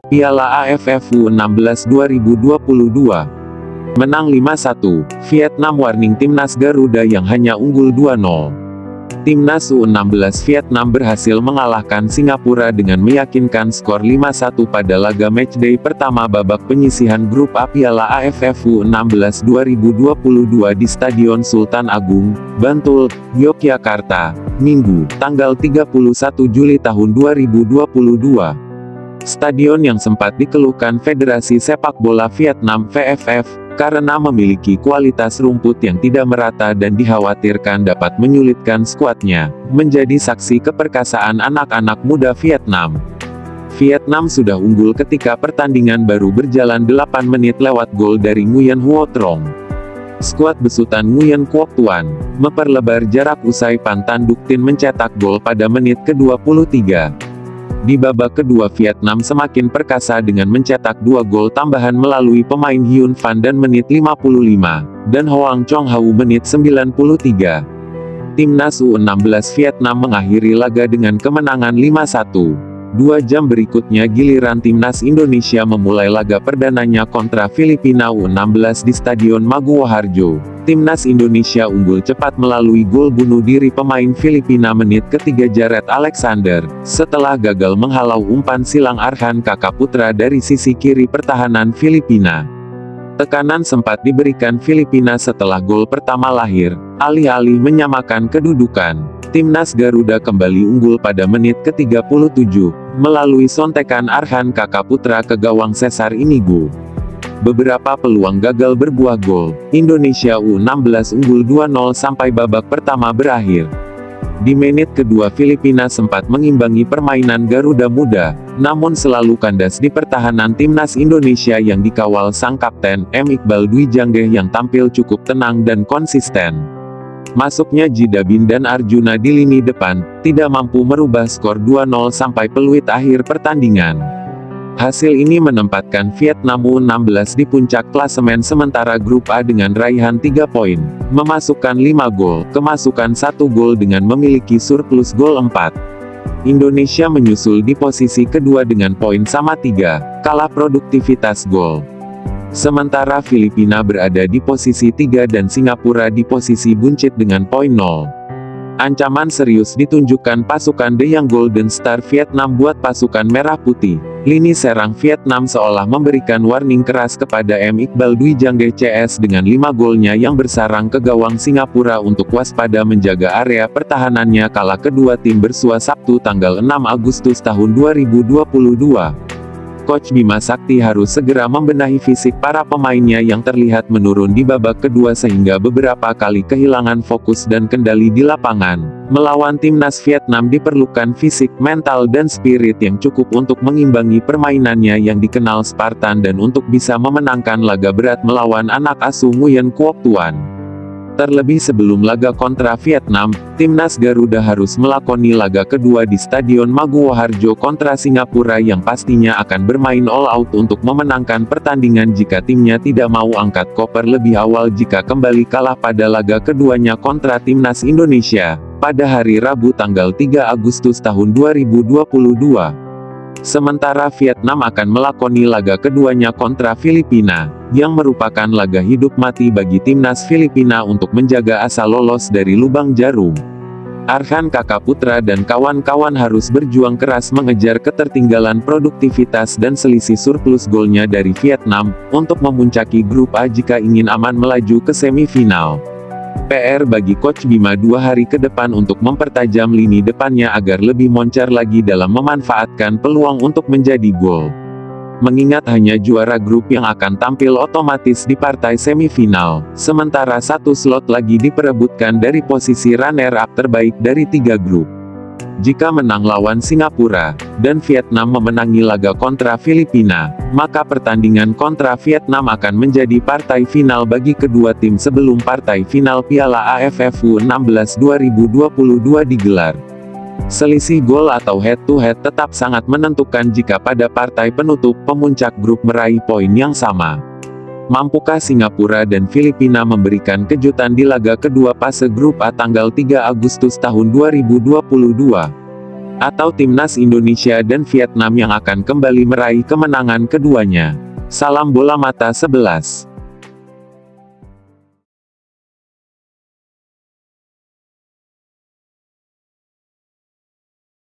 Piala AFF U16 2022. Menang 5-1, Vietnam warning Timnas Garuda yang hanya unggul 2-0. Timnas U16 Vietnam berhasil mengalahkan Singapura dengan meyakinkan skor 5-1 pada laga matchday pertama babak penyisihan grup A Piala AFF U16 2022 di Stadion Sultan Agung, Bantul, Yogyakarta, Minggu, tanggal 31 Juli tahun 2022. Stadion yang sempat dikeluhkan Federasi Sepak Bola Vietnam (VFF) karena memiliki kualitas rumput yang tidak merata dan dikhawatirkan dapat menyulitkan skuadnya, menjadi saksi keperkasaan anak-anak muda Vietnam. Vietnam sudah unggul ketika pertandingan baru berjalan 8 menit lewat gol dari Nguyen Huo Trong. Skuad besutan Nguyen Quoc Tuan memperlebar jarak usai Pan Duc Tin mencetak gol pada menit ke-23. Di babak kedua Vietnam semakin perkasa dengan mencetak 2 gol tambahan melalui pemain Hyun Van dan menit 55, dan Hoang Chong Hau menit 93. Timnas U16 Vietnam mengakhiri laga dengan kemenangan 5-1. 2 jam berikutnya giliran Timnas Indonesia memulai laga perdananya kontra Filipina U16 di Stadion Maguwo Harjo. Timnas Indonesia unggul cepat melalui gol bunuh diri pemain Filipina menit ketiga Jared Alexander, setelah gagal menghalau umpan silang Arhan Kakak Putra dari sisi kiri pertahanan Filipina. Tekanan sempat diberikan Filipina setelah gol pertama lahir, alih-alih menyamakan kedudukan. Timnas Garuda kembali unggul pada menit ke-37, melalui sontekan Arhan Kakak Putra ke gawang Cesar Inigo. Beberapa peluang gagal berbuah gol, Indonesia U16 unggul 2-0 sampai babak pertama berakhir. Di menit kedua Filipina sempat mengimbangi permainan Garuda Muda, namun selalu kandas di pertahanan Timnas Indonesia yang dikawal sang kapten, M. Iqbal Dwi Janggeh yang tampil cukup tenang dan konsisten. Masuknya Jidabin dan Arjuna di lini depan, tidak mampu merubah skor 2-0 sampai peluit akhir pertandingan. Hasil ini menempatkan Vietnam U16 di puncak klasemen sementara grup A dengan raihan 3 poin, memasukkan 5 gol, kemasukan 1 gol dengan memiliki surplus gol 4. Indonesia menyusul di posisi kedua dengan poin sama 3, kalah produktivitas gol. Sementara Filipina berada di posisi 3 dan Singapura di posisi buncit dengan poin 0. Ancaman serius ditunjukkan pasukan The Young Golden Star Vietnam buat pasukan Merah Putih. Lini serang Vietnam seolah memberikan warning keras kepada M. Iqbal Dwi Janggeh CS dengan 5 golnya yang bersarang ke gawang Singapura untuk waspada menjaga area pertahanannya kala kedua tim bersua Sabtu tanggal 6 Agustus tahun 2022. Coach Bima Sakti harus segera membenahi fisik para pemainnya yang terlihat menurun di babak kedua sehingga beberapa kali kehilangan fokus dan kendali di lapangan. Melawan Timnas Vietnam diperlukan fisik, mental dan spirit yang cukup untuk mengimbangi permainannya yang dikenal Spartan dan untuk bisa memenangkan laga berat melawan anak asuh Nguyen Quoc Tuan. Terlebih sebelum laga kontra Vietnam, Timnas Garuda harus melakoni laga kedua di Stadion Maguwo Harjo kontra Singapura yang pastinya akan bermain all out untuk memenangkan pertandingan jika timnya tidak mau angkat koper lebih awal jika kembali kalah pada laga keduanya kontra Timnas Indonesia, pada hari Rabu tanggal 3 Agustus tahun 2022. Sementara Vietnam akan melakoni laga keduanya kontra Filipina, yang merupakan laga hidup mati bagi timnas Filipina untuk menjaga asa lolos dari lubang jarum. Arhan Kakak Putra dan kawan-kawan harus berjuang keras mengejar ketertinggalan produktivitas dan selisih surplus golnya dari Vietnam, untuk memuncaki grup A jika ingin aman melaju ke semifinal. PR bagi Coach Bima 2 hari ke depan untuk mempertajam lini depannya agar lebih moncer lagi dalam memanfaatkan peluang untuk menjadi gol. Mengingat hanya juara grup yang akan tampil otomatis di partai semifinal, sementara 1 slot lagi diperebutkan dari posisi runner-up terbaik dari 3 grup. Jika menang lawan Singapura, dan Vietnam memenangi laga kontra Filipina, maka pertandingan kontra Vietnam akan menjadi partai final bagi kedua tim sebelum partai final Piala AFF U16 2022 digelar. Selisih gol atau head-to-head tetap sangat menentukan jika pada partai penutup pemuncak grup meraih poin yang sama. Mampukah Singapura dan Filipina memberikan kejutan di laga kedua fase grup A tanggal 3 Agustus tahun 2022? Atau timnas Indonesia dan Vietnam yang akan kembali meraih kemenangan keduanya. Salam bola mata 11.